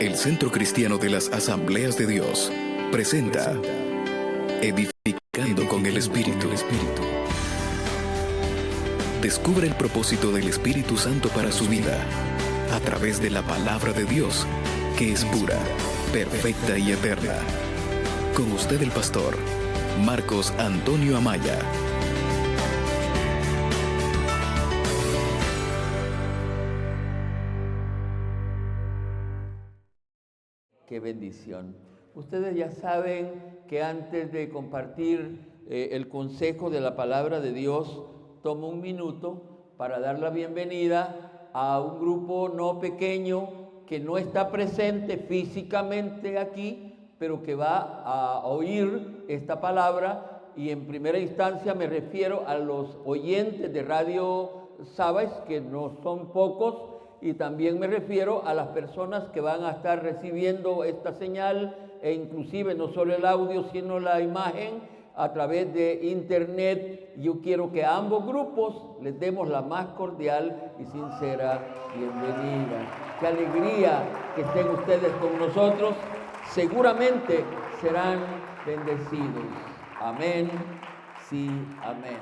El Centro Cristiano de las Asambleas de Dios presenta Edificando con el Espíritu. Descubre el propósito del Espíritu Santo para su vida a través de la palabra de Dios, que es pura, perfecta y eterna. Con usted el pastor Marcos Antonio Amaya. Qué bendición. Ustedes ya saben que antes de compartir el consejo de la palabra de Dios, tomo un minuto para dar la bienvenida a un grupo no pequeño que no está presente físicamente aquí, pero que va a oír esta palabra, y en primera instancia me refiero a los oyentes de Radio Sabes, que no son pocos, y también me refiero a las personas que van a estar recibiendo esta señal, e inclusive no solo el audio, sino la imagen a través de internet. Yo quiero que a ambos grupos les demos la más cordial y sincera bienvenida. Qué alegría que estén ustedes con nosotros. Seguramente serán bendecidos. Amén. Sí, amén.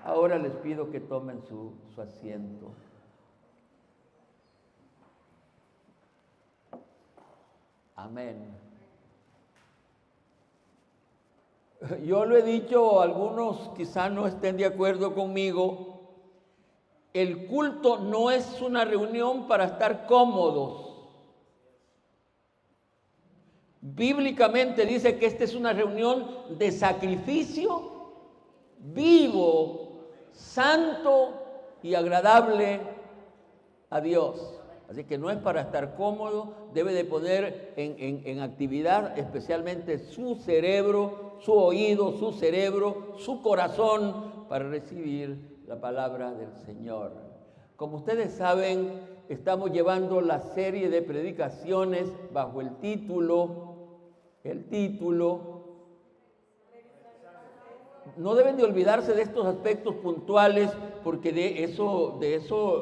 Ahora les pido que tomen su asiento. Amén. Yo lo he dicho, algunos quizás no estén de acuerdo conmigo. El culto no es una reunión para estar cómodos. Bíblicamente dice que esta es una reunión de sacrificio vivo, santo y agradable a Dios. Así que no es para estar cómodo, debe de poner en actividad especialmente su cerebro, su oído, su cerebro, su corazón para recibir la palabra del Señor. Como ustedes saben, estamos llevando la serie de predicaciones bajo el título, no deben de olvidarse de estos aspectos puntuales, porque de eso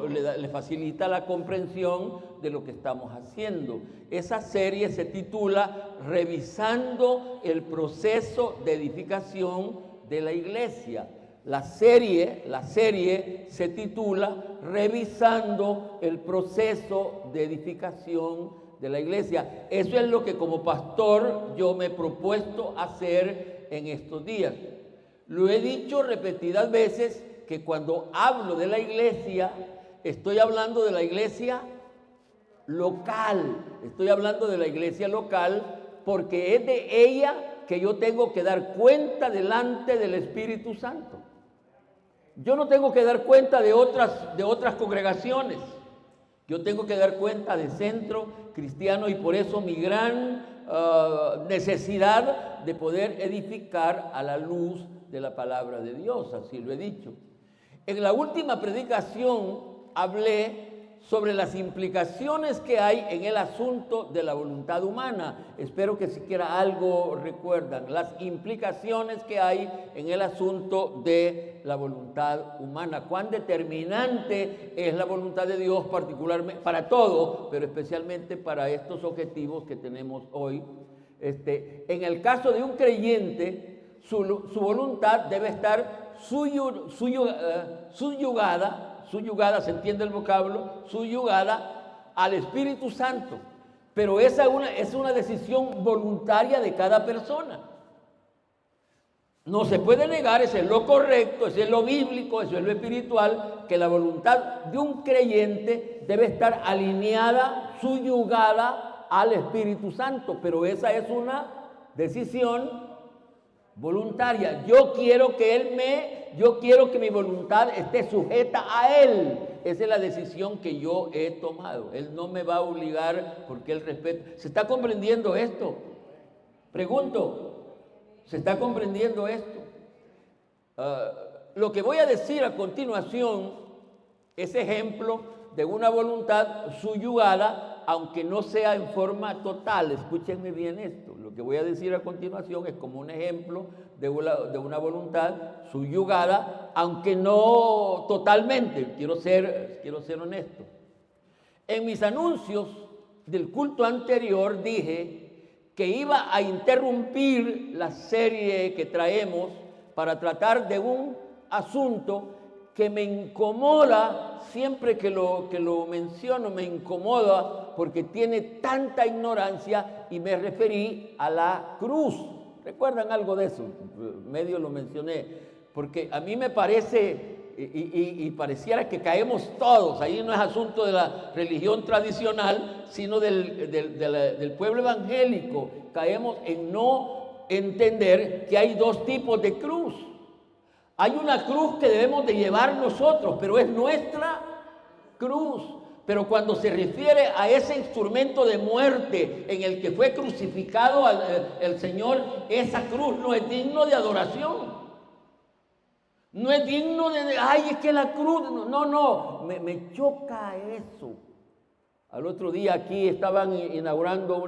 le facilita la comprensión de lo que estamos haciendo. Esa serie se titula Revisando el proceso de edificación de la iglesia. La serie se titula Revisando el proceso de edificación de la iglesia. Eso es lo que como pastor yo me he propuesto hacer en estos días. Lo he dicho repetidas veces que cuando hablo de la iglesia, estoy hablando de la iglesia local. Estoy hablando de la iglesia local porque es de ella que yo tengo que dar cuenta delante del Espíritu Santo. Yo no tengo que dar cuenta de otras congregaciones. Yo tengo que dar cuenta de Centro Cristiano, y por eso mi gran necesidad de poder edificar a la luz de la palabra de Dios, así lo he dicho. En la última predicación hablé sobre las implicaciones que hay en el asunto de la voluntad humana. Espero que siquiera algo recuerdan, las implicaciones que hay en el asunto de la voluntad humana. Cuán determinante es la voluntad de Dios, particularmente para todo, pero especialmente para estos objetivos que tenemos hoy. En el caso de un creyente, su voluntad debe estar subyugada, se entiende el vocablo, subyugada al Espíritu Santo. Pero esa es una decisión voluntaria de cada persona. No se puede negar, eso es lo correcto, eso es lo bíblico, eso es lo espiritual, que la voluntad de un creyente debe estar alineada, subyugada al Espíritu Santo. Pero esa es una decisión voluntaria. Yo quiero que mi voluntad esté sujeta a Él. Esa es la decisión que yo he tomado. Él no me va a obligar porque Él respeta. ¿Se está comprendiendo esto? Pregunto, ¿se está comprendiendo esto? Lo que voy a decir a continuación es ejemplo de una voluntad subyugada, aunque no sea en forma total. Escúchenme bien esto. Lo que voy a decir a continuación es como un ejemplo de una voluntad subyugada, aunque no totalmente. Quiero ser honesto. En mis anuncios del culto anterior dije que iba a interrumpir la serie que traemos para tratar de un asunto que me incomoda, siempre que lo menciono me incomoda porque tiene tanta ignorancia, y me referí a la cruz. ¿Recuerdan algo de eso? Medio lo mencioné, porque a mí me parece, y pareciera que caemos todos, ahí no es asunto de la religión tradicional, sino del pueblo evangélico, caemos en no entender que hay dos tipos de cruz. Hay una cruz que debemos de llevar nosotros, pero es nuestra cruz. Pero cuando se refiere a ese instrumento de muerte en el que fue crucificado el Señor, esa cruz no es digno de adoración. No es digno de, ay, es que la cruz, no, me choca eso. Al otro día aquí estaban inaugurando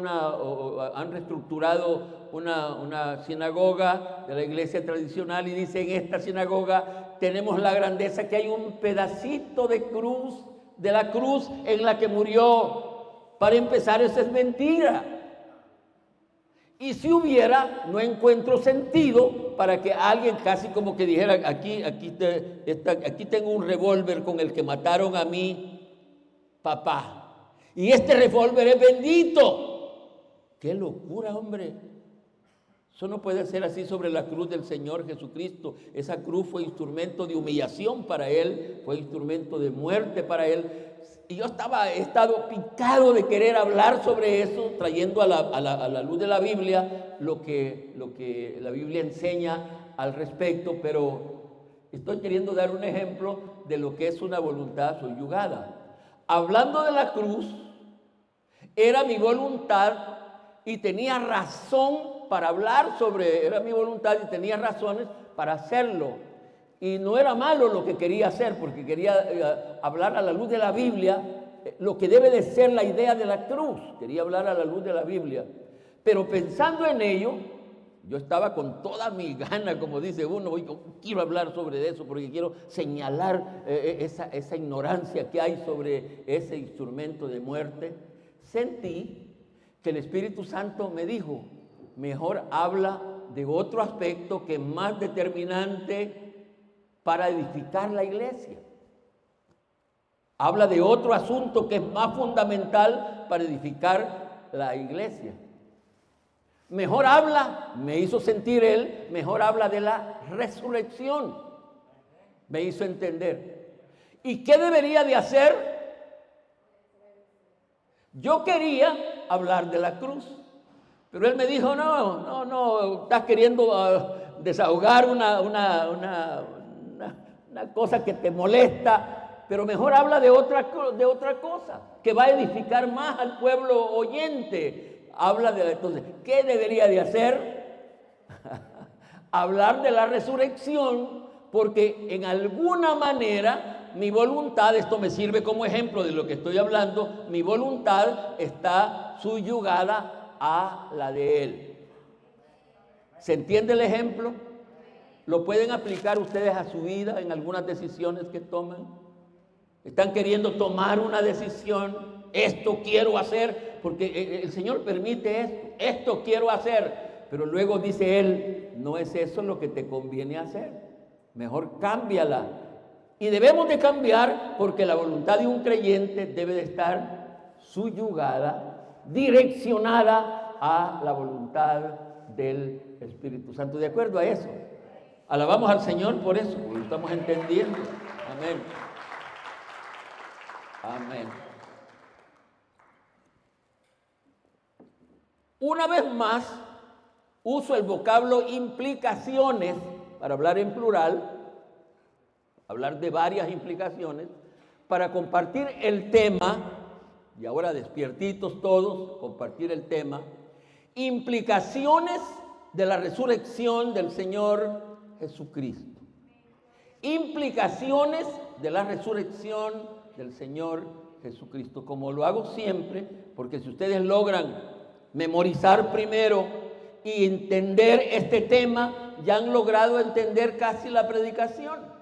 han reestructurado una sinagoga de la iglesia tradicional, y dice: en esta sinagoga tenemos la grandeza que hay un pedacito de cruz, de la cruz en la que murió. Para empezar, eso es mentira. Y si hubiera, no encuentro sentido para que alguien casi como que dijera: aquí tengo un revólver con el que mataron a mi papá. Y este revólver es bendito. ¡Qué locura, hombre! Eso no puede ser así sobre la cruz del Señor Jesucristo. Esa cruz fue instrumento de humillación para Él, fue instrumento de muerte para Él. Y yo he estado picado de querer hablar sobre eso, trayendo a la luz de la Biblia lo que la Biblia enseña al respecto, pero estoy queriendo dar un ejemplo de lo que es una voluntad subyugada. Hablando de la cruz, era mi voluntad y tenía razón para hablar era mi voluntad y tenía razones para hacerlo. Y no era malo lo que quería hacer, porque quería hablar a la luz de la Biblia, lo que debe de ser la idea de la cruz. Quería hablar a la luz de la Biblia. Pero pensando en ello, yo estaba con toda mi gana, como dice uno, yo quiero hablar sobre eso, porque quiero señalar esa ignorancia que hay sobre ese instrumento de muerte. Sentí que el Espíritu Santo me dijo: mejor habla de otro aspecto que es más determinante para edificar la iglesia. Habla de otro asunto que es más fundamental para edificar la iglesia. Mejor habla, me hizo sentir él, mejor habla de la resurrección. Me hizo entender. ¿Y qué debería de hacer? Yo quería hablar de la cruz, pero él me dijo: no, estás queriendo desahogar una cosa que te molesta, pero mejor habla de otra cosa, que va a edificar más al pueblo oyente. Entonces, ¿qué debería de hacer? Hablar de la resurrección, porque en alguna manera mi voluntad, esto me sirve como ejemplo de lo que estoy hablando, mi voluntad está subyugada a la de Él. ¿Se entiende el ejemplo? ¿Lo pueden aplicar ustedes a su vida en algunas decisiones que toman? Están queriendo tomar una decisión: esto quiero hacer, porque el Señor permite esto quiero hacer, pero luego dice Él: no es eso lo que te conviene hacer, mejor cámbiala. Y debemos de cambiar, porque la voluntad de un creyente debe de estar subyugada, direccionada a la voluntad del Espíritu Santo. ¿De acuerdo a eso? Alabamos al Señor por eso, porque lo estamos entendiendo. Amén. Amén. Una vez más, uso el vocablo implicaciones para hablar en plural, hablar de varias implicaciones, para compartir el tema, y ahora despiertitos todos, compartir el tema: implicaciones de la resurrección del Señor Jesucristo. Implicaciones de la resurrección del Señor Jesucristo. Como lo hago siempre, porque si ustedes logran memorizar primero y entender este tema, ya han logrado entender casi la predicación.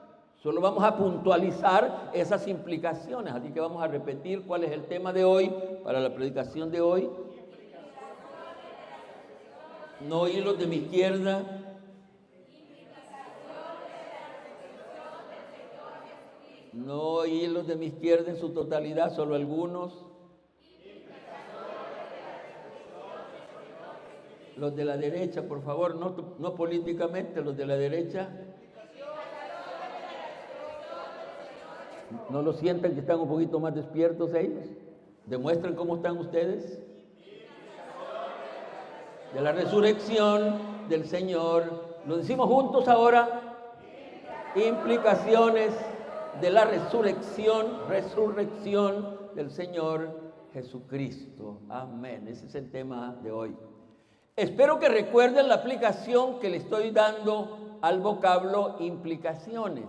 Solo vamos a puntualizar esas implicaciones. Así que vamos a repetir cuál es el tema de hoy para la predicación de hoy. No oí los de mi izquierda. No oí los de mi izquierda en su totalidad, solo algunos. Los de la derecha, por favor, no políticamente, los de la derecha. ¿No lo sienten que están un poquito más despiertos ellos? ¿Demuestran cómo están ustedes? De la resurrección del Señor. ¿Lo decimos juntos ahora? Implicaciones de la resurrección del Señor Jesucristo. Amén. Ese es el tema de hoy. Espero que recuerden la aplicación que le estoy dando al vocablo implicaciones.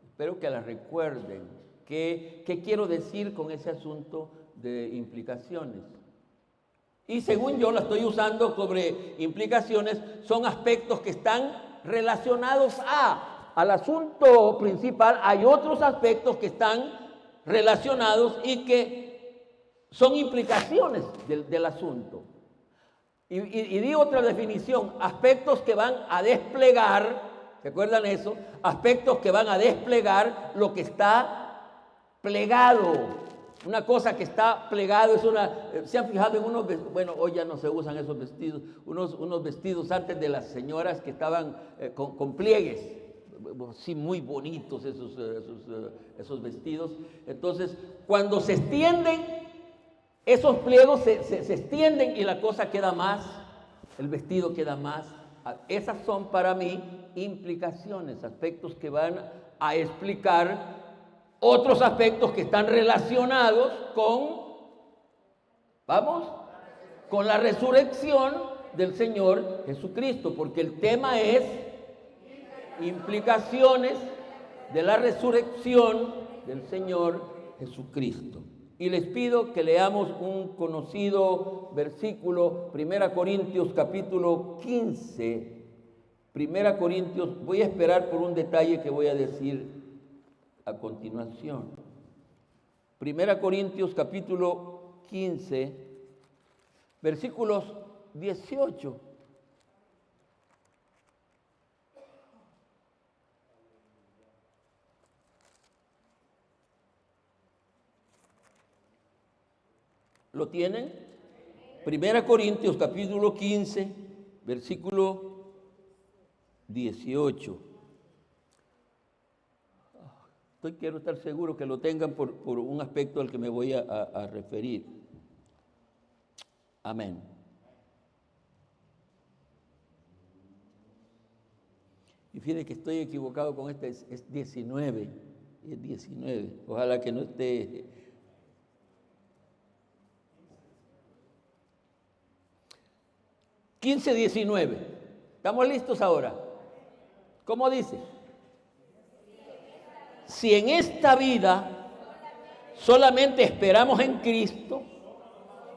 Espero que la recuerden. ¿Qué quiero decir con ese asunto de implicaciones? Y según yo la estoy usando sobre implicaciones, son aspectos que están relacionados al asunto principal. Hay otros aspectos que están relacionados y que son implicaciones del asunto. Y di otra definición, aspectos que van a desplegar, ¿se acuerdan eso? Aspectos que van a desplegar lo que está plegado. Una cosa que está plegado es ¿se han fijado en unos vestidos? Bueno, hoy ya no se usan esos vestidos, unos vestidos antes de las señoras que estaban con pliegues, sí, muy bonitos esos vestidos. Entonces, cuando se extienden, esos pliegos se extienden y la cosa queda más, el vestido queda más. Esas son para mí implicaciones, aspectos que van a explicar otros aspectos que están relacionados con la resurrección del Señor Jesucristo, porque el tema es implicaciones de la resurrección del Señor Jesucristo. Y les pido que leamos un conocido versículo, 1 Corintios capítulo 15. 1 Corintios, voy a esperar por un detalle que voy a decir a continuación. 1 Corintios capítulo 15, versículos 18. ¿Lo tienen? 1 Corintios capítulo 15, versículo 18. Quiero estar seguro que lo tengan por un aspecto al que me voy a referir. Amén. Y fíjense que estoy equivocado con este, es 19. Es 19. Ojalá que no esté. 15:19. ¿Estamos listos ahora? ¿Cómo dice? Si en esta vida solamente esperamos en Cristo,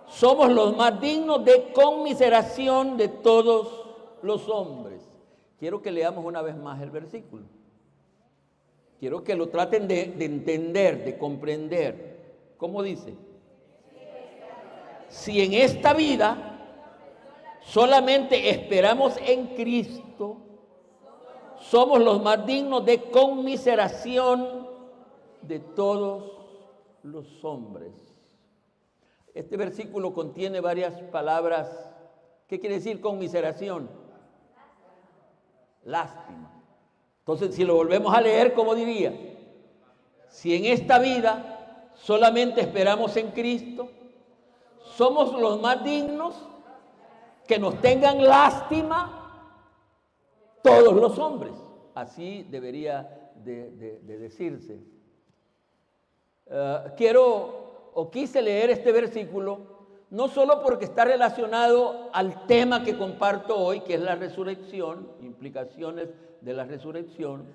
somos los más dignos de conmiseración de todos los hombres. Quiero que leamos una vez más el versículo. Quiero que lo traten de entender, de comprender. ¿Cómo dice? Si en esta vida solamente esperamos en Cristo, somos los más dignos de conmiseración de todos los hombres. Este versículo contiene varias palabras. ¿Qué quiere decir conmiseración? Lástima. Entonces, si lo volvemos a leer, ¿cómo diría? Si en esta vida solamente esperamos en Cristo, somos los más dignos que nos tengan lástima todos los hombres. Así debería de decirse. Quise leer este versículo no solo porque está relacionado al tema que comparto hoy, que es la resurrección, implicaciones de la resurrección,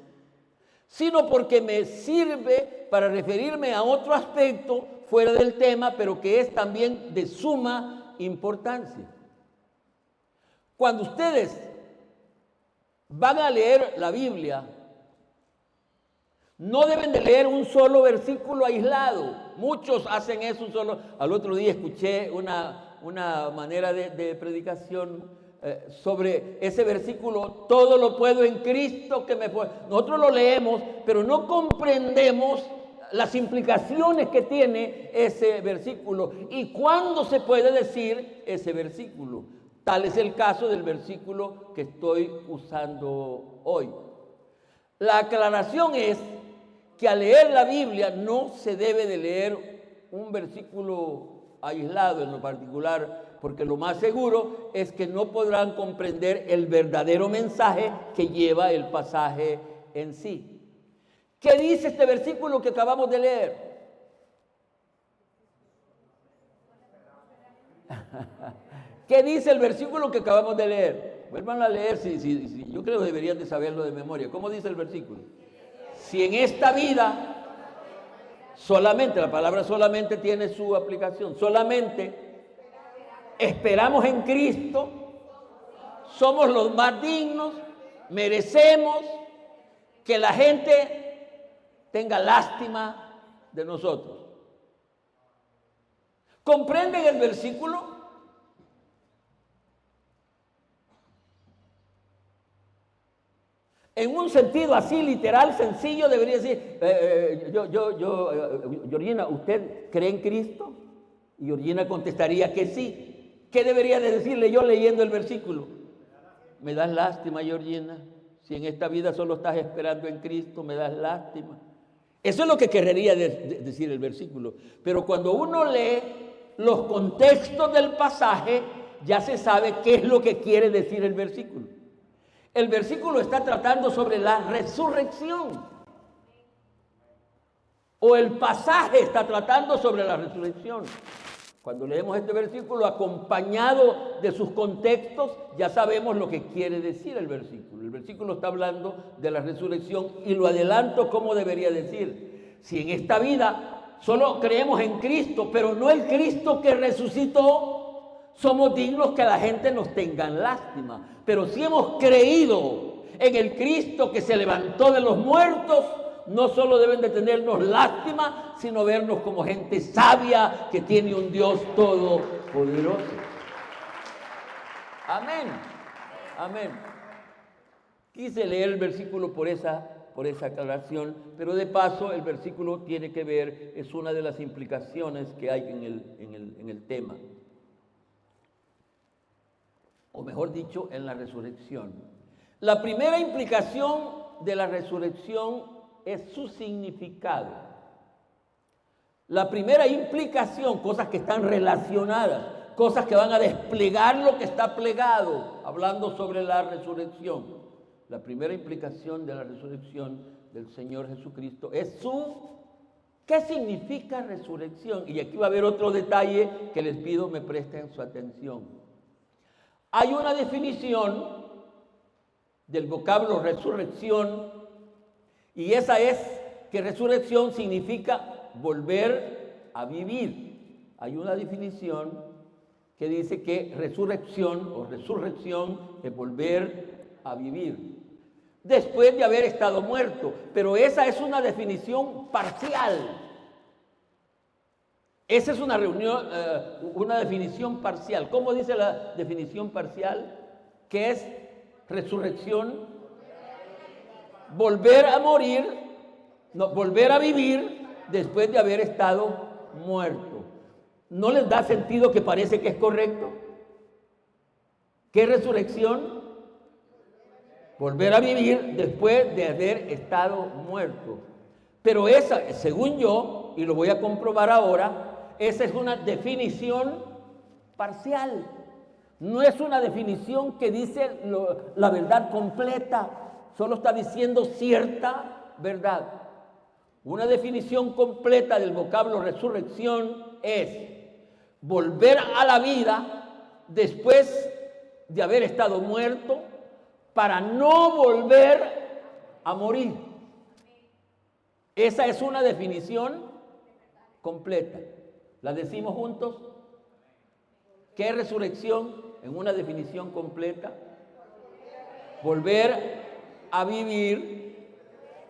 sino porque me sirve para referirme a otro aspecto fuera del tema, pero que es también de suma importancia. Cuando ustedes van a leer la Biblia, No deben de leer un solo versículo aislado. Muchos hacen eso un solo. Al otro día escuché una manera de predicación sobre ese versículo: todo lo puedo en Cristo que me fuerza. Nosotros lo leemos, pero no comprendemos las implicaciones que tiene ese versículo y cuándo se puede decir ese versículo. Tal es el caso del versículo que estoy usando hoy. La aclaración es que al leer la Biblia no se debe de leer un versículo aislado en lo particular, porque lo más seguro es que no podrán comprender el verdadero mensaje que lleva el pasaje en sí. ¿Qué dice este versículo que acabamos de leer? ¿Qué dice el versículo que acabamos de leer? Vuelvan a leer, yo creo que deberían de saberlo de memoria. ¿Cómo dice el versículo? Si en esta vida solamente, la palabra solamente tiene su aplicación, solamente esperamos en Cristo, somos los más dignos, merecemos que la gente tenga lástima de nosotros. ¿Comprenden el versículo? En un sentido así literal, sencillo, debería decir, Georgina, ¿usted cree en Cristo? Y Georgina contestaría que sí. ¿Qué debería de decirle yo leyendo el versículo? Me das lástima, Georgina. Si en esta vida solo estás esperando en Cristo, me das lástima. Eso es lo que querría decir el versículo. Pero cuando uno lee los contextos del pasaje, ya se sabe qué es lo que quiere decir el versículo. El versículo está tratando sobre la resurrección. O el pasaje está tratando sobre la resurrección. Cuando leemos este versículo acompañado de sus contextos, ya sabemos lo que quiere decir el versículo. El versículo está hablando de la resurrección y lo adelanto como debería decir. Si en esta vida solo creemos en Cristo, pero no el Cristo que resucitó, somos dignos que la gente nos tenga lástima. Pero si hemos creído en el Cristo que se levantó de los muertos, no solo deben de tenernos lástima, sino vernos como gente sabia que tiene un Dios todopoderoso. Amén. Amén. Quise leer el versículo por esa aclaración, pero de paso el versículo tiene que ver, es una de las implicaciones que hay en el tema. O mejor dicho, en la resurrección. La primera implicación de la resurrección es su significado. La primera implicación, cosas que están relacionadas, cosas que van a desplegar lo que está plegado, hablando sobre la resurrección. La primera implicación de la resurrección del Señor Jesucristo es ¿qué significa resurrección? Y aquí va a haber otro detalle que les pido me presten su atención. Hay una definición del vocablo resurrección y esa es que resurrección significa volver a vivir. Hay una definición que dice que resurrección es volver a vivir después de haber estado muerto, pero esa es una definición parcial. Esa es una definición parcial. ¿Cómo dice la definición parcial? Que es resurrección, volver a morir, no, volver a vivir después de haber estado muerto. ¿No les da sentido que parece que es correcto? ¿Qué resurrección? Volver a vivir después de haber estado muerto. Pero esa, según yo, y lo voy a comprobar ahora, esa es una definición parcial. No es una definición que dice la verdad completa. Solo está diciendo cierta verdad. Una definición completa del vocablo resurrección es volver a la vida después de haber estado muerto para no volver a morir. Esa es una definición completa. ¿La decimos juntos? ¿Qué es resurrección en una definición completa? Volver a vivir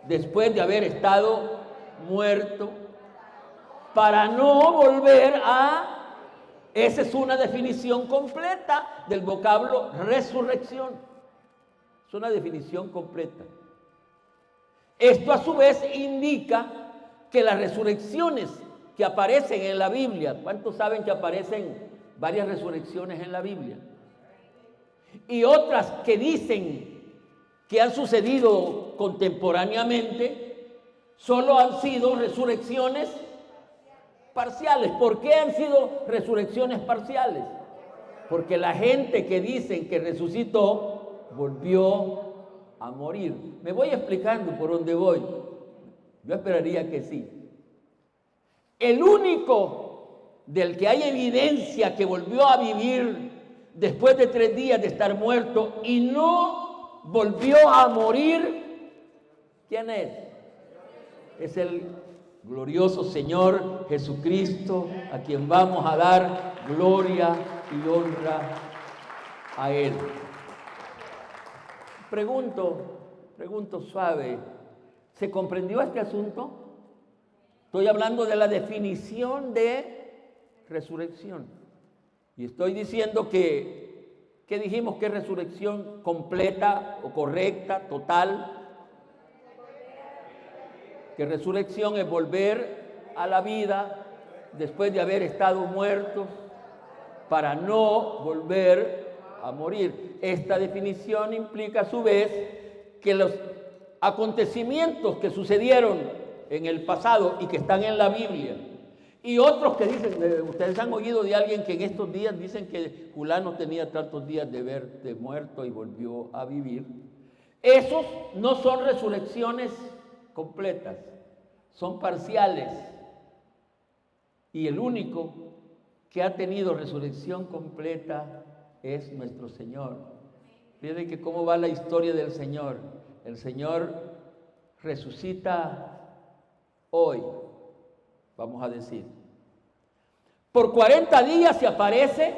después de haber estado muerto, para no volver a... Esa es una definición completa del vocablo resurrección. Es una definición completa. Esto a su vez indica que las resurrecciones que aparecen en la Biblia, ¿cuántos saben que aparecen varias resurrecciones en la Biblia? Y otras que dicen que han sucedido contemporáneamente, solo han sido resurrecciones parciales. ¿Por qué han sido resurrecciones parciales? Porque la gente que dicen que resucitó volvió a morir. Me voy explicando por dónde voy. Yo esperaría que sí. El único del que hay evidencia que volvió a vivir después de 3 días de estar muerto y no volvió a morir, ¿quién es? Es el glorioso Señor Jesucristo, a quien vamos a dar gloria y honra a Él. Pregunto suave, ¿se comprendió este asunto? Estoy hablando de la definición de resurrección. Y estoy diciendo que dijimos que es resurrección completa o correcta, total. Que resurrección es volver a la vida después de haber estado muertos para no volver a morir. Esta definición implica a su vez que los acontecimientos que sucedieron en el pasado y que están en la Biblia, y otros que dicen, ustedes han oído de alguien que en estos días dicen que fulano tenía tantos días de haber muerto y volvió a vivir, esos no son resurrecciones completas, son parciales. Y el único que ha tenido resurrección completa es nuestro Señor. Fíjense que cómo va la historia del Señor. El Señor resucita hoy, vamos a decir. Por 40 días se aparece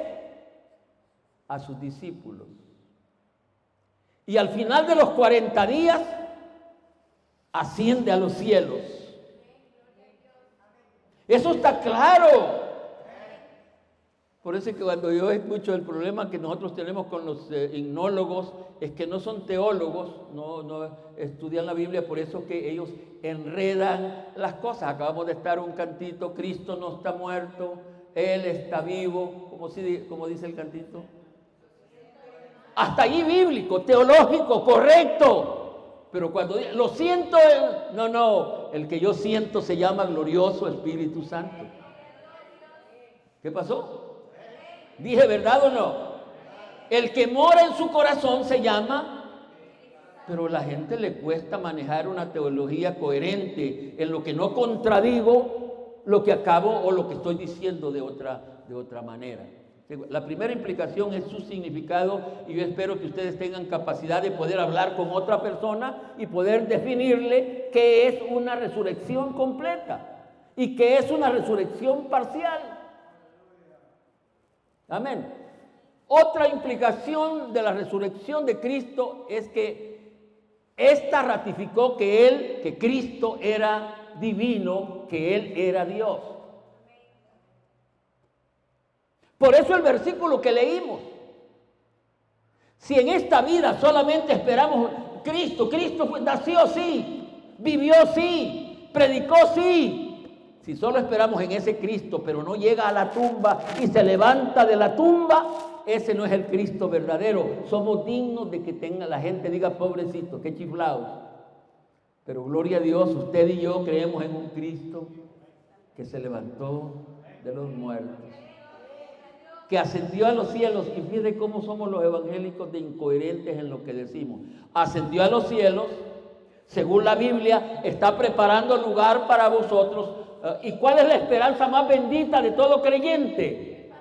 a sus discípulos. Y al final de los 40 días asciende a los cielos. Eso está claro. Por eso es que cuando yo escucho el problema que nosotros tenemos con los himnólogos, es que no son teólogos, no estudian la Biblia, por eso que ellos enredan las cosas. Acabamos de estar un cantito, Cristo no está muerto, Él está vivo, como dice el cantito. Hasta allí bíblico, teológico, correcto. Pero cuando lo siento, el que yo siento se llama glorioso Espíritu Santo. ¿Qué pasó? ¿Dije verdad o no? El que mora en su corazón se llama, pero a la gente le cuesta manejar una teología coherente en lo que no contradigo lo que acabo o lo que estoy diciendo de otra manera. La primera implicación es su significado y yo espero que ustedes tengan capacidad de poder hablar con otra persona y poder definirle qué es una resurrección completa y qué es una resurrección parcial. Amén. Otra implicación de la resurrección de Cristo es que esta ratificó que Cristo era divino, que Él era Dios. Por eso el versículo que leímos, si en esta vida solamente esperamos Cristo nació sí, vivió sí, predicó sí. Si solo esperamos en ese Cristo, pero no llega a la tumba y se levanta de la tumba, ese no es el Cristo verdadero. Somos dignos de que la gente diga, pobrecito, qué chiflados. Pero gloria a Dios, usted y yo creemos en un Cristo que se levantó de los muertos, que ascendió a los cielos. Y fíjate cómo somos los evangélicos de incoherentes en lo que decimos. Ascendió a los cielos, según la Biblia, está preparando lugar para vosotros. ¿Y cuál es la esperanza más bendita de todo creyente?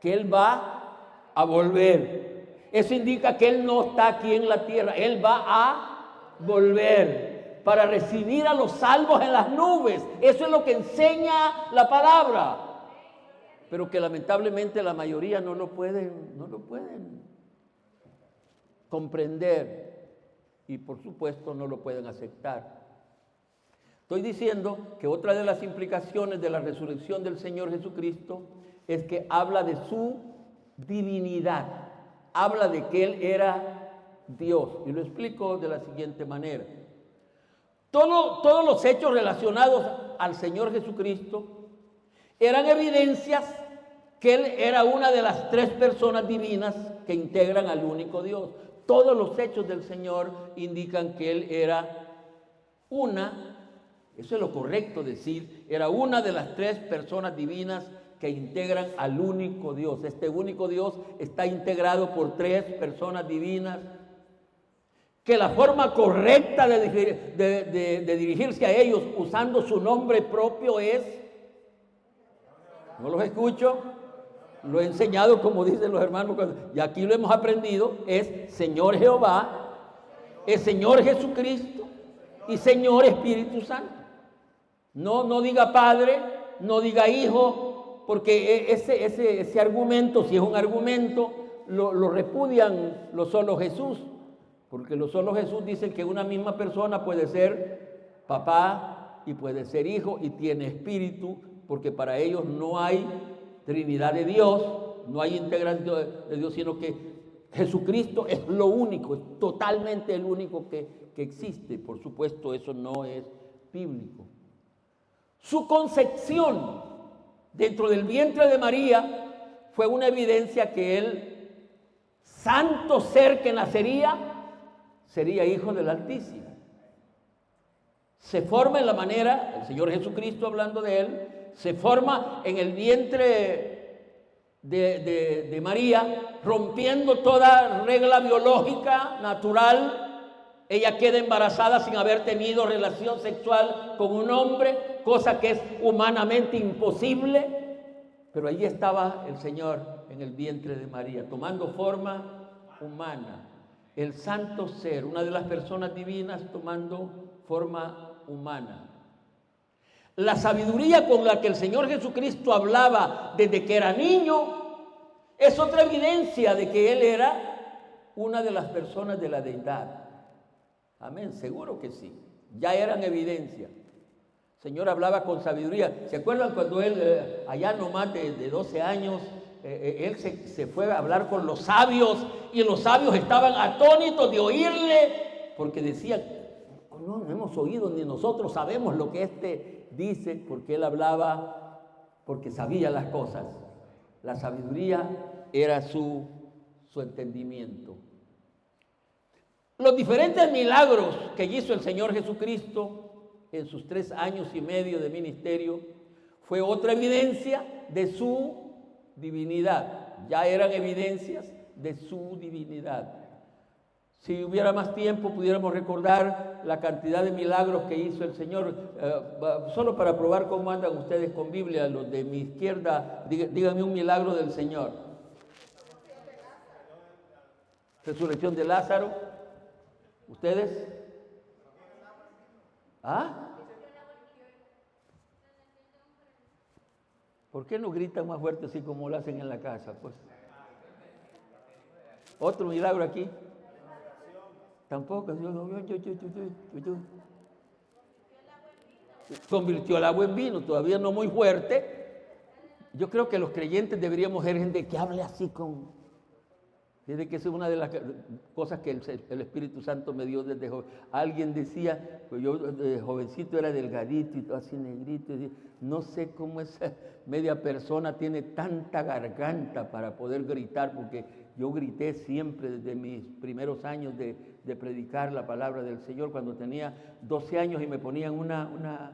Que Él va a volver. Eso indica que Él no está aquí en la tierra. Él va a volver para recibir a los salvos en las nubes. Eso es lo que enseña la palabra. Pero que lamentablemente la mayoría no lo pueden comprender. y por supuesto no lo pueden aceptar. Estoy diciendo que otra de las implicaciones de la resurrección del Señor Jesucristo es que habla de su divinidad, habla de que Él era Dios, y lo explico de la siguiente manera. Todos los hechos relacionados al Señor Jesucristo eran evidencias que Él era una de las tres personas divinas que integran al único Dios. Todos los hechos del Señor indican que Él era eso es lo correcto decir, era una de las tres personas divinas que integran al único Dios. Este único Dios está integrado por tres personas divinas, que la forma correcta de dirigirse a ellos usando su nombre propio es, no los escucho, lo he enseñado como dicen los hermanos, y aquí lo hemos aprendido, es Señor Jehová, es Señor Jesucristo y Señor Espíritu Santo. No diga Padre, no diga Hijo, porque ese argumento, si es un argumento, lo repudian los solo Jesús, porque los solo Jesús dicen que una misma persona puede ser papá y puede ser hijo y tiene espíritu, porque para ellos no hay Trinidad de Dios, no hay integración de Dios, sino que Jesucristo es lo único, es totalmente el único que existe. Por supuesto, eso no es bíblico. Su concepción dentro del vientre de María fue una evidencia que el santo ser que nacería sería hijo del Altísimo. Se forma en la manera, el Señor Jesucristo hablando de Él, se forma en el vientre de María, rompiendo toda regla biológica, natural. Ella queda embarazada sin haber tenido relación sexual con un hombre, cosa que es humanamente imposible. Pero allí estaba el Señor en el vientre de María, tomando forma humana. El santo ser, una de las personas divinas tomando forma humana. La sabiduría con la que el Señor Jesucristo hablaba desde que era niño es otra evidencia de que Él era una de las personas de la deidad. Amén, seguro que sí. Ya eran evidencia. El Señor hablaba con sabiduría. ¿Se acuerdan cuando Él, allá nomás de 12 años, Él se fue a hablar con los sabios y los sabios estaban atónitos de oírle porque decían, no hemos oído ni nosotros sabemos lo que este dice, porque Él hablaba, porque sabía las cosas. La sabiduría era su entendimiento. Los diferentes milagros que hizo el Señor Jesucristo en sus 3 años y medio de ministerio fue otra evidencia de su divinidad. Ya eran evidencias de su divinidad. Si hubiera más tiempo, pudiéramos recordar la cantidad de milagros que hizo el Señor. Solo para probar cómo andan ustedes con Biblia, los de mi izquierda, díganme un milagro del Señor. Resurrección de Lázaro. ¿Ustedes? ¿Ah? ¿Por qué no gritan más fuerte así como lo hacen en la casa? Pues. ¿Otro milagro aquí? Tampoco. Convirtió el agua en vino, todavía no muy fuerte. Yo creo que los creyentes deberíamos ser gente que hable así con... Desde que esa es una de las cosas que el Espíritu Santo me dio desde joven. Alguien decía, pues yo de jovencito era delgadito y todo así negrito. Y no sé cómo esa media persona tiene tanta garganta para poder gritar, porque yo grité siempre desde mis primeros años de predicar la palabra del Señor. Cuando tenía 12 años y me ponían una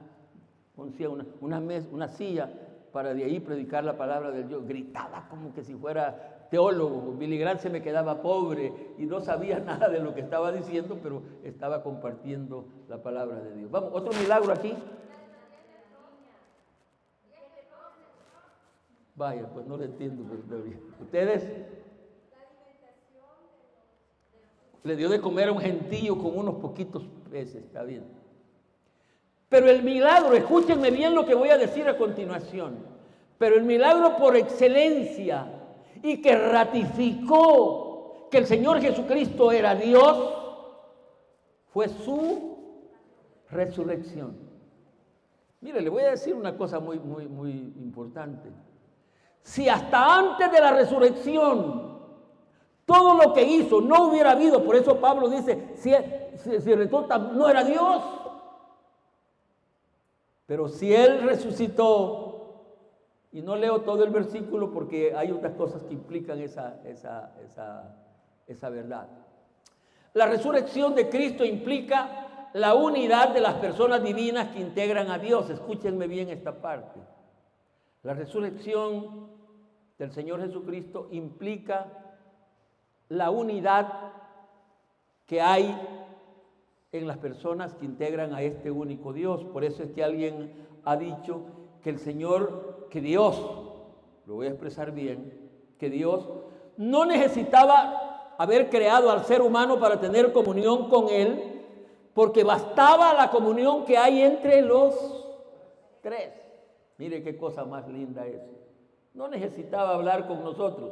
silla para de ahí predicar la palabra del Dios. Gritaba como que si fuera teólogo. Billy Graham se me quedaba pobre y no sabía nada de lo que estaba diciendo, pero estaba compartiendo la palabra de Dios. Vamos, otro milagro aquí. Vaya, pues no lo entiendo, pero está bien. ¿Ustedes? Le dio de comer a un gentío con unos poquitos peces, está bien. Pero el milagro, escúchenme bien lo que voy a decir a continuación, pero el milagro por excelencia y que ratificó que el Señor Jesucristo era Dios, fue su resurrección. Mire, le voy a decir una cosa muy importante. Si hasta antes de la resurrección todo lo que hizo no hubiera habido, por eso Pablo dice, si resulta, no era Dios. Pero si Él resucitó, y no leo todo el versículo porque hay otras cosas que implican esa verdad. La resurrección de Cristo implica la unidad de las personas divinas que integran a Dios. Escúchenme bien esta parte. La resurrección del Señor Jesucristo implica la unidad que hay en las personas que integran a este único Dios. Por eso es que alguien ha dicho que que Dios, lo voy a expresar bien, que Dios no necesitaba haber creado al ser humano para tener comunión con Él, porque bastaba la comunión que hay entre los tres. Mire qué cosa más linda es. No necesitaba hablar con nosotros.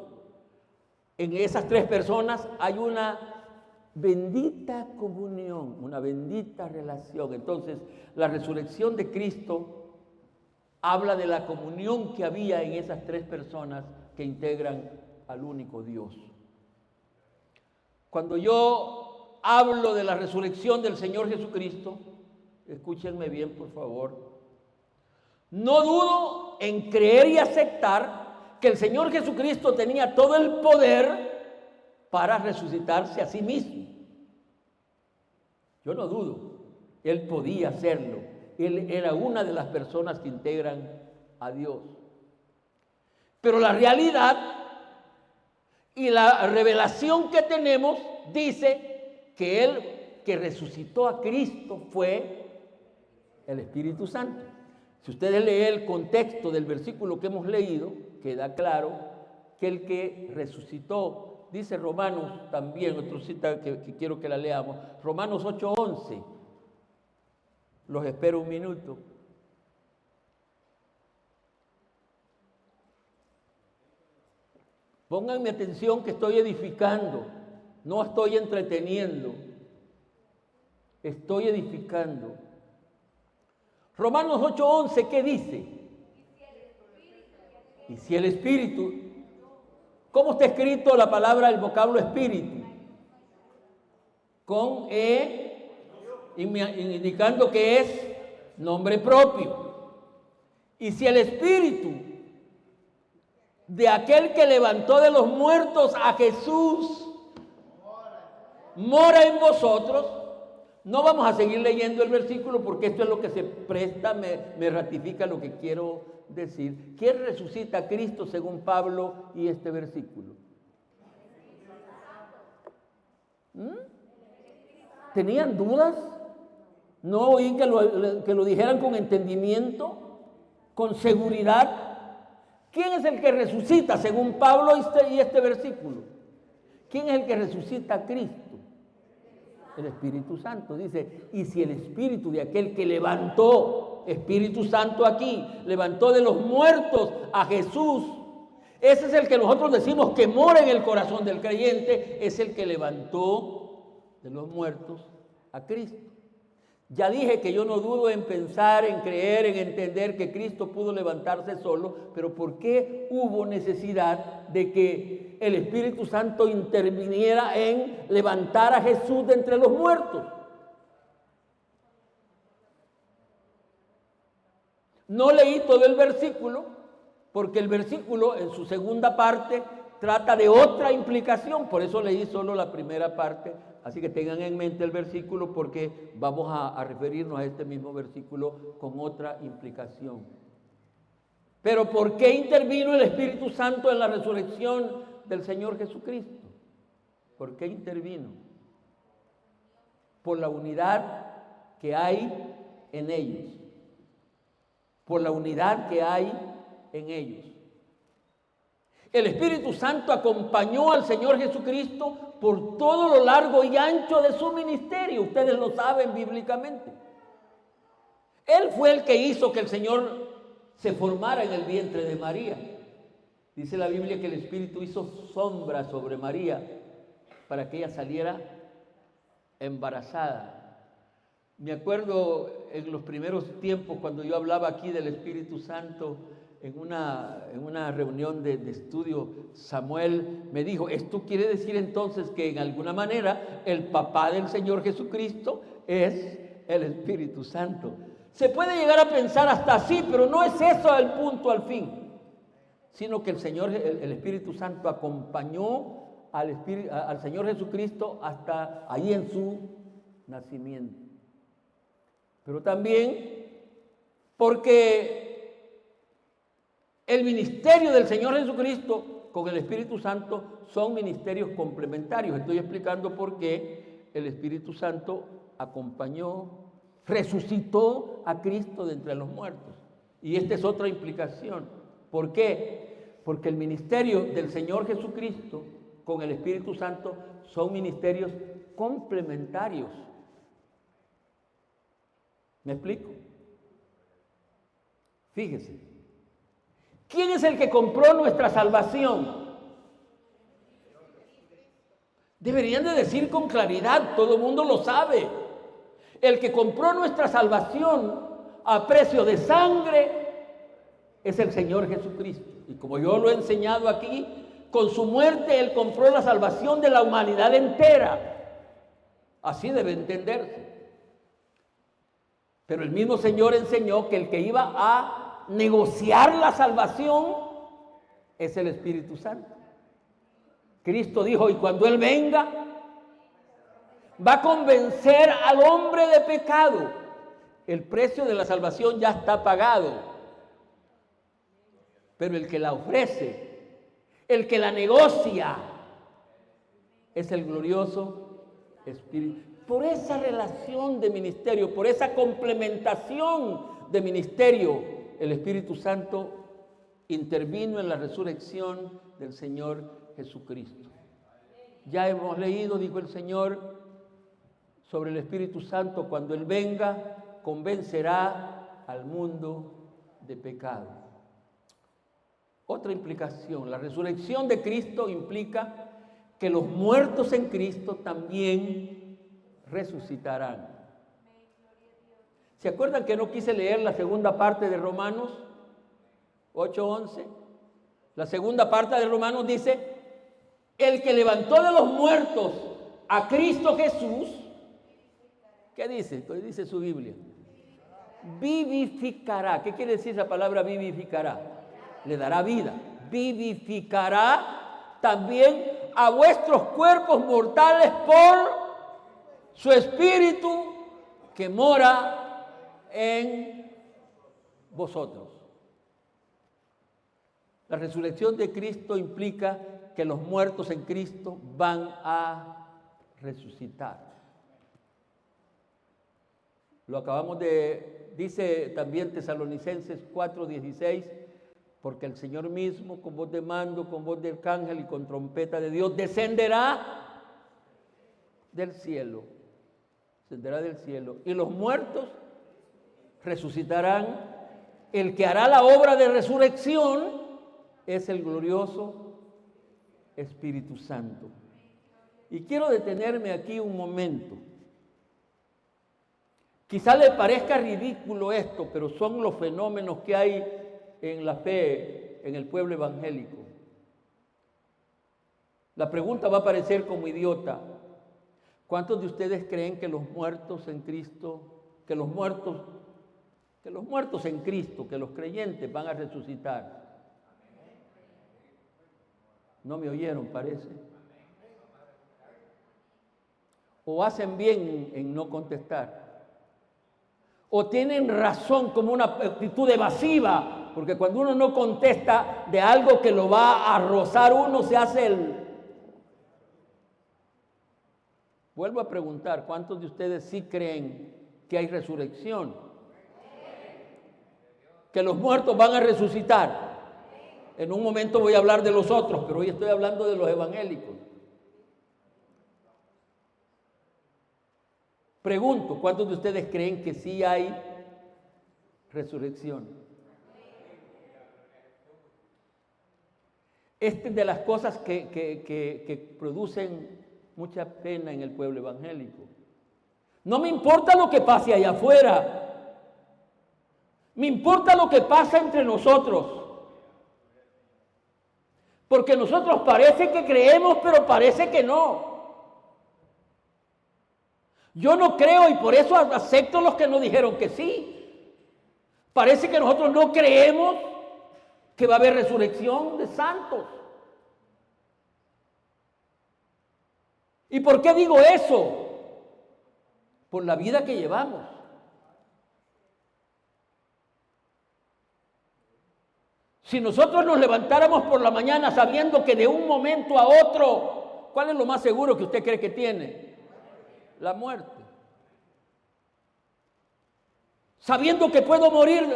En esas tres personas hay una bendita comunión, una bendita relación. Entonces, la resurrección de Cristo habla de la comunión que había en esas tres personas que integran al único Dios. Cuando yo hablo de la resurrección del Señor Jesucristo, escúchenme bien, por favor, no dudo en creer y aceptar que el Señor Jesucristo tenía todo el poder para resucitarse a sí mismo. Yo no dudo, Él podía hacerlo. Él era una de las personas que integran a Dios. Pero la realidad y la revelación que tenemos dice que Él que resucitó a Cristo fue el Espíritu Santo. Si ustedes leen el contexto del versículo que hemos leído, queda claro que el que resucitó, dice Romanos también, otra cita que quiero que la leamos, Romanos 8:11. Los espero un minuto. Pónganme atención que estoy edificando, no estoy entreteniendo, estoy edificando. Romanos 8:11, ¿qué dice? Y si el Espíritu, ¿cómo está escrito la palabra, el vocablo Espíritu? Con E, indicando que es nombre propio. Y si el Espíritu de aquel que levantó de los muertos a Jesús mora en vosotros, no vamos a seguir leyendo el versículo porque esto es lo que se presta, me ratifica lo que quiero decir. ¿Quién resucita a Cristo según Pablo y este versículo? ¿Tenían dudas? No oí que lo dijeran con entendimiento, con seguridad. ¿Quién es el que resucita según Pablo y este versículo? ¿Quién es el que resucita a Cristo? El Espíritu Santo. Dice, y si el Espíritu de aquel que levantó, Espíritu Santo aquí, levantó de los muertos a Jesús, ese es el que nosotros decimos que mora en el corazón del creyente, es el que levantó de los muertos a Cristo. Ya dije que yo no dudo en pensar, en creer, en entender que Cristo pudo levantarse solo, pero ¿por qué hubo necesidad de que el Espíritu Santo interviniera en levantar a Jesús de entre los muertos? No leí todo el versículo, porque el versículo en su segunda parte trata de otra implicación, por eso leí solo la primera parte. Así que tengan en mente el versículo porque vamos a referirnos a este mismo versículo con otra implicación. Pero ¿por qué intervino el Espíritu Santo en la resurrección del Señor Jesucristo? ¿Por qué intervino? Por la unidad que hay en ellos. Por la unidad que hay en ellos. El Espíritu Santo acompañó al Señor Jesucristo por todo lo largo y ancho de su ministerio. Ustedes lo saben bíblicamente. Él fue el que hizo que el Señor se formara en el vientre de María. Dice la Biblia que el Espíritu hizo sombra sobre María para que ella saliera embarazada. Me acuerdo en los primeros tiempos cuando yo hablaba aquí del Espíritu Santo en una reunión de estudio, Samuel me dijo, ¿esto quiere decir entonces que en alguna manera el papá del Señor Jesucristo es el Espíritu Santo? Se puede llegar a pensar hasta así, pero no es eso el punto al fin, sino que el Espíritu Santo acompañó al Señor Jesucristo hasta ahí en su nacimiento. Pero también porque el ministerio del Señor Jesucristo con el Espíritu Santo son ministerios complementarios. Estoy explicando por qué el Espíritu Santo acompañó, resucitó a Cristo de entre los muertos. Y esta es otra implicación. ¿Por qué? Porque el ministerio del Señor Jesucristo con el Espíritu Santo son ministerios complementarios. ¿Me explico? Fíjese. ¿Quién es el que compró nuestra salvación? Deberían de decir con claridad, todo el mundo lo sabe. El que compró nuestra salvación a precio de sangre es el Señor Jesucristo. Y como yo lo he enseñado aquí, con su muerte Él compró la salvación de la humanidad entera. Así debe entenderse. Pero el mismo Señor enseñó que el que iba a negociar la salvación es el Espíritu Santo. Cristo dijo, y cuando Él venga, va a convencer al hombre de pecado. El precio de la salvación ya está pagado. Pero el que la ofrece, el que la negocia, es el glorioso Espíritu. Por esa relación de ministerio, por esa complementación de ministerio, el Espíritu Santo intervino en la resurrección del Señor Jesucristo. Ya hemos leído, dijo el Señor, sobre el Espíritu Santo, cuando Él venga, convencerá al mundo de pecado. Otra implicación, la resurrección de Cristo implica que los muertos en Cristo también resucitarán. ¿Se acuerdan que no quise leer la segunda parte de Romanos 8:11? La segunda parte de Romanos dice, el que levantó de los muertos a Cristo Jesús, ¿qué dice? ¿Qué dice su Biblia? Vivificará. ¿Qué quiere decir la palabra vivificará? Le dará vida. Vivificará también a vuestros cuerpos mortales por su Espíritu que mora en vosotros. La resurrección de Cristo implica que los muertos en Cristo van a resucitar. Lo acabamos de, dice también Tesalonicenses 4:16, porque el Señor mismo, con voz de mando, con voz de arcángel y con trompeta de Dios, descenderá del cielo. Descenderá del cielo. Y los muertos resucitarán. El que hará la obra de resurrección es el glorioso Espíritu Santo. Y quiero detenerme aquí un momento. Quizá le parezca ridículo esto, pero son los fenómenos que hay en la fe en el pueblo evangélico. La pregunta va a parecer como idiota. ¿Cuántos de ustedes creen que los muertos en Cristo, que los muertos en Cristo, que los creyentes van a resucitar? No me oyeron, parece. O hacen bien en no contestar. O tienen razón como una actitud evasiva, porque cuando uno no contesta de algo que lo va a rozar, uno se hace el... Vuelvo a preguntar, ¿cuántos de ustedes sí creen que hay resurrección? Que los muertos van a resucitar. En un momento voy a hablar de los otros, pero hoy estoy hablando de los evangélicos. Pregunto, ¿cuántos de ustedes creen que sí hay resurrección? Esta es de las cosas que producen mucha pena en el pueblo evangélico. No me importa lo que pase allá afuera. Me importa lo que pasa entre nosotros. Porque nosotros parece que creemos, pero parece que no. Yo no creo y por eso acepto los que nos dijeron que sí. Parece que nosotros no creemos que va a haber resurrección de santos. ¿Y por qué digo eso? Por la vida que llevamos. Si nosotros nos levantáramos por la mañana sabiendo que de un momento a otro, ¿cuál es lo más seguro que usted cree que tiene? La muerte. Sabiendo que puedo morir,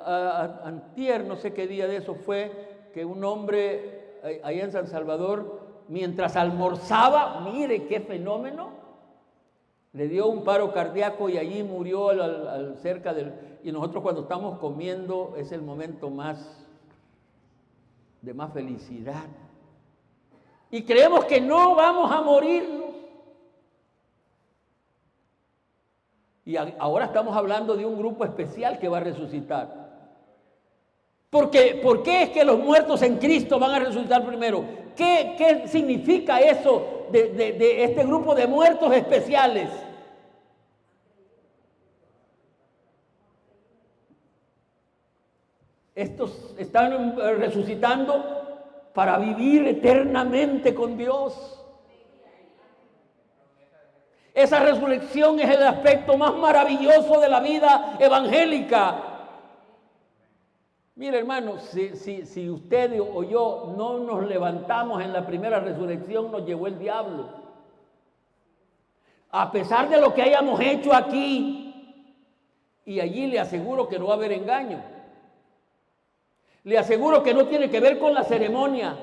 antier, no sé qué día de eso fue, que un hombre allá en San Salvador, mientras almorzaba, mire qué fenómeno, le dio un paro cardíaco y allí murió cerca del... Y nosotros cuando estamos comiendo es el momento de más felicidad. Y creemos que no vamos a morirnos. Y ahora estamos hablando de un grupo especial que va a resucitar. ¿Por qué es que los muertos en Cristo van a resucitar primero? ¿Qué significa eso de este grupo de muertos especiales? Estos están resucitando para vivir eternamente con Dios. Esa resurrección es el aspecto más maravilloso de la vida evangélica. Mire, hermano, si usted o yo no nos levantamos en la primera resurrección, nos llevó el diablo. A pesar de lo que hayamos hecho aquí, y allí le aseguro que no va a haber engaño. Le aseguro que no tiene que ver con la ceremonia.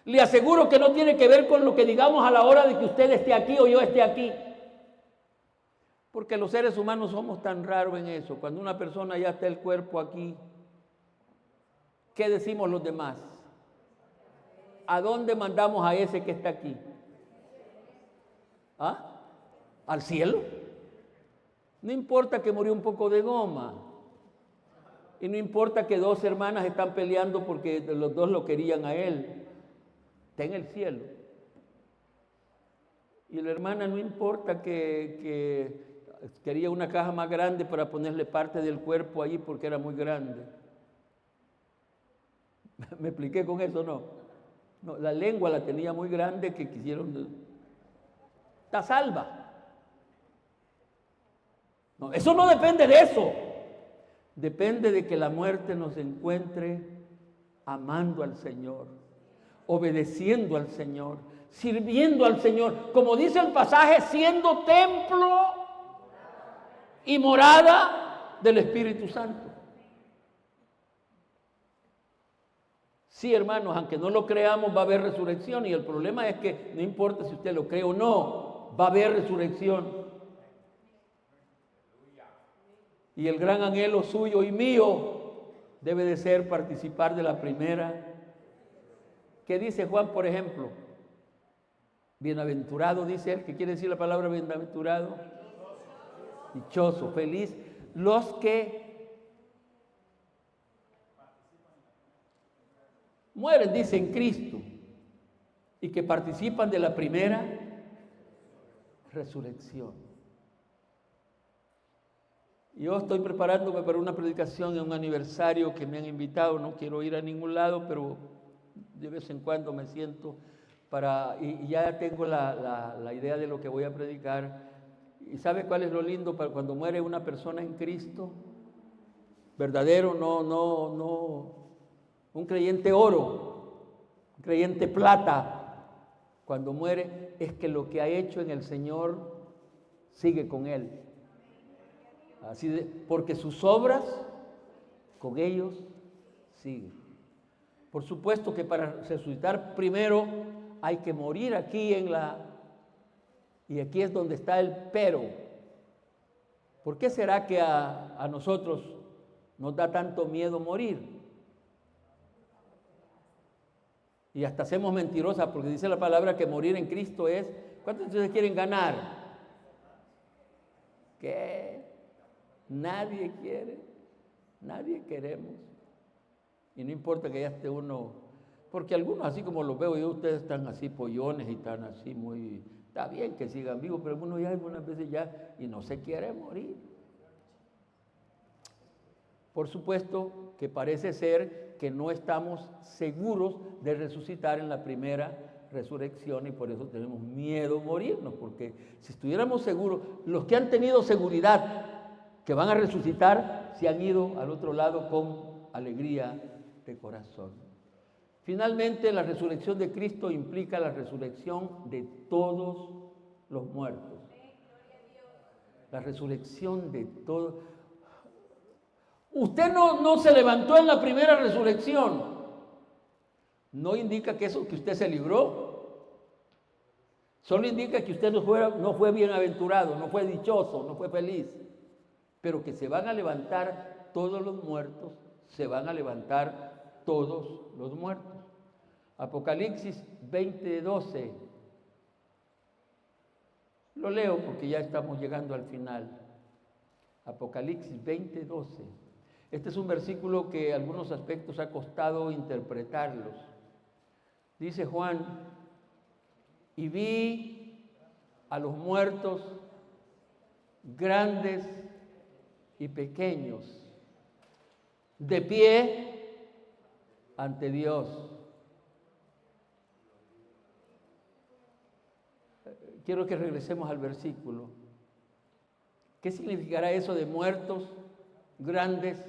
Le aseguro que no tiene que ver con lo que digamos a la hora de que usted esté aquí o yo esté aquí. Porque los seres humanos somos tan raros en eso. Cuando una persona ya está el cuerpo aquí, ¿qué decimos los demás? ¿A dónde mandamos a ese que está aquí? ¿Ah? ¿Al cielo? No importa que murió un poco de goma. Y no importa que dos hermanas están peleando porque los dos lo querían a él. Está en el cielo. Y la hermana no importa que quería una caja más grande para ponerle parte del cuerpo ahí porque era muy grande. ¿Me expliqué con eso? No, la lengua la tenía muy grande que quisieron... Está salva. No, eso no depende de eso. Depende de que la muerte nos encuentre amando al Señor, obedeciendo al Señor, sirviendo al Señor. Como dice el pasaje, siendo templo y morada del Espíritu Santo. Sí, hermanos, aunque no lo creamos, va a haber resurrección. Y el problema es que no importa si usted lo cree o no, va a haber resurrección. Y el gran anhelo suyo y mío debe de ser participar de la primera. ¿Qué dice Juan, por ejemplo? Bienaventurado, dice él. ¿Qué quiere decir la palabra bienaventurado? Dichoso, feliz. Los que mueren, dice, en Cristo y que participan de la primera resurrección. Yo estoy preparándome para una predicación en un aniversario que me han invitado. No quiero ir a ningún lado, pero de vez en cuando me siento y ya tengo la idea de lo que voy a predicar. ¿Y sabe cuál es lo lindo para cuando muere una persona en Cristo? Verdadero, no, un creyente oro, un creyente plata. Cuando muere es que lo que ha hecho en el Señor sigue con él. Porque sus obras con ellos siguen. Por supuesto que para resucitar primero hay que morir aquí y aquí es donde está el pero. ¿Por qué será que a nosotros nos da tanto miedo morir? Y hasta hacemos mentirosas porque dice la palabra que morir en Cristo es... ¿Cuántos de ustedes quieren ganar? ¿Qué? Nadie quiere, nadie queremos. Y no importa que ya esté uno, porque algunos, así como los veo yo, ustedes están así pollones y están así muy, está bien que sigan vivos, pero algunos ya algunas veces ya, y no se quiere morir. Por supuesto que parece ser que no estamos seguros de resucitar en la primera resurrección y por eso tenemos miedo a morirnos, porque si estuviéramos seguros, los que han tenido seguridad que van a resucitar se han ido al otro lado con alegría de corazón. Finalmente, la resurrección de Cristo implica la resurrección de todos los muertos. La resurrección de todos. Usted no se levantó en la primera resurrección. No indica que eso que usted se libró. Solo indica que usted no fue bienaventurado, no fue dichoso, no fue feliz. Pero que se van a levantar todos los muertos, se van a levantar todos los muertos. Apocalipsis 20:12. Lo leo porque ya estamos llegando al final. Apocalipsis 20:12. Este es un versículo que en algunos aspectos ha costado interpretarlos. Dice Juan, y vi a los muertos grandes y pequeños, de pie ante Dios. Quiero que regresemos al versículo. ¿Qué significará eso de muertos, grandes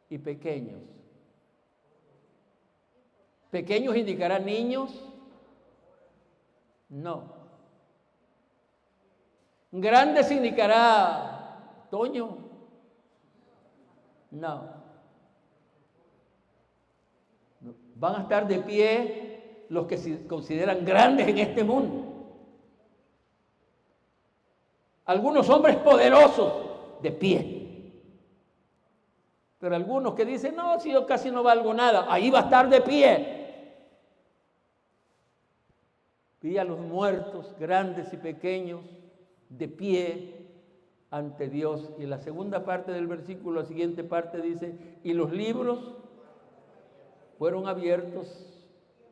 y pequeños? ¿Pequeños indicará niños? No. ¿Grandes indicará Toño? No. Van a estar de pie los que se consideran grandes en este mundo. Algunos hombres poderosos de pie. Pero algunos que dicen, no, si yo casi no valgo nada, ahí va a estar de pie. Vi a los muertos, grandes y pequeños, de pie ante Dios. Y la segunda parte del versículo, la siguiente parte dice, y los libros fueron abiertos.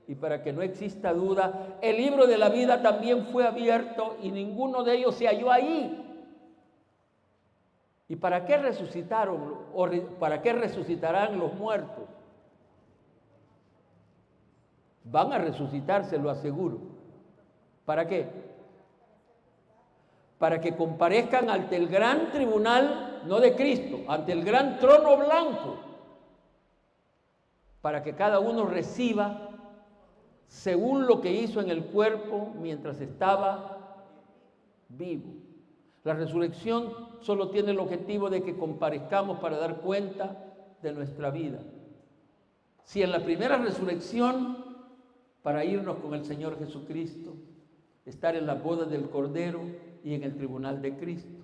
Y para que no exista duda, el libro de la vida también fue abierto y ninguno de ellos se halló ahí. ¿Y para qué resucitaron o para qué resucitarán los muertos? Van a resucitar, se lo aseguro. ¿Para qué? Para que comparezcan ante el gran tribunal, no de Cristo, ante el gran trono blanco, para que cada uno reciba según lo que hizo en el cuerpo mientras estaba vivo. La resurrección solo tiene el objetivo de que comparezcamos para dar cuenta de nuestra vida. Si en la primera resurrección, para irnos con el Señor Jesucristo, estar en la boda del Cordero y en el tribunal de Cristo.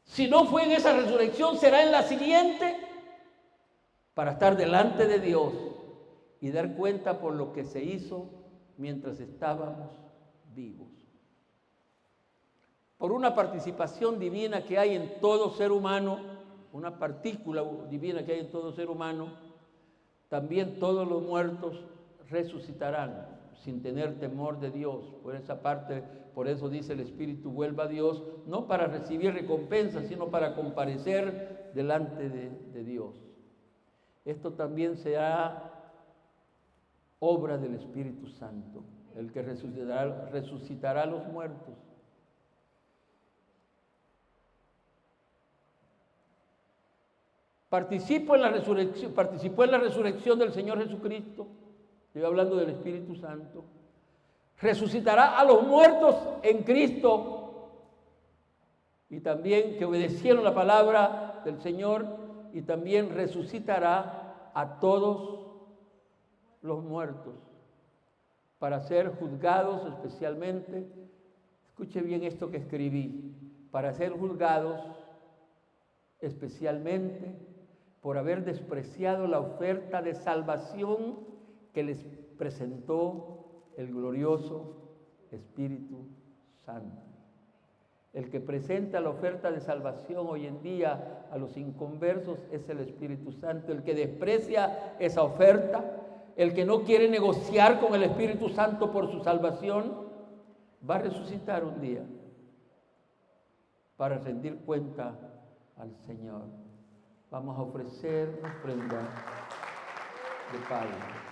Si no fue en esa resurrección, será en la siguiente, para estar delante de Dios y dar cuenta por lo que se hizo mientras estábamos vivos. Por una participación divina que hay en todo ser humano, una partícula divina que hay en todo ser humano, también todos los muertos resucitarán sin tener temor de Dios. Por esa parte, por eso dice el Espíritu, vuelva a Dios, no para recibir recompensa, sino para comparecer delante de Dios. Esto también será obra del Espíritu Santo, el que resucitará a los muertos. Participó en la resurrección del Señor Jesucristo. Estoy hablando del Espíritu Santo. Resucitará a los muertos en Cristo y también que obedecieron la palabra del Señor, y también resucitará a todos los muertos para ser juzgados especialmente. Escuche bien esto que escribí: para ser juzgados especialmente por haber despreciado la oferta de salvación que les presentó el glorioso Espíritu Santo. El que presenta la oferta de salvación hoy en día a los inconversos es el Espíritu Santo. El que desprecia esa oferta, el que no quiere negociar con el Espíritu Santo por su salvación, va a resucitar un día para rendir cuenta al Señor. Vamos a ofrecer una ofrenda de paz.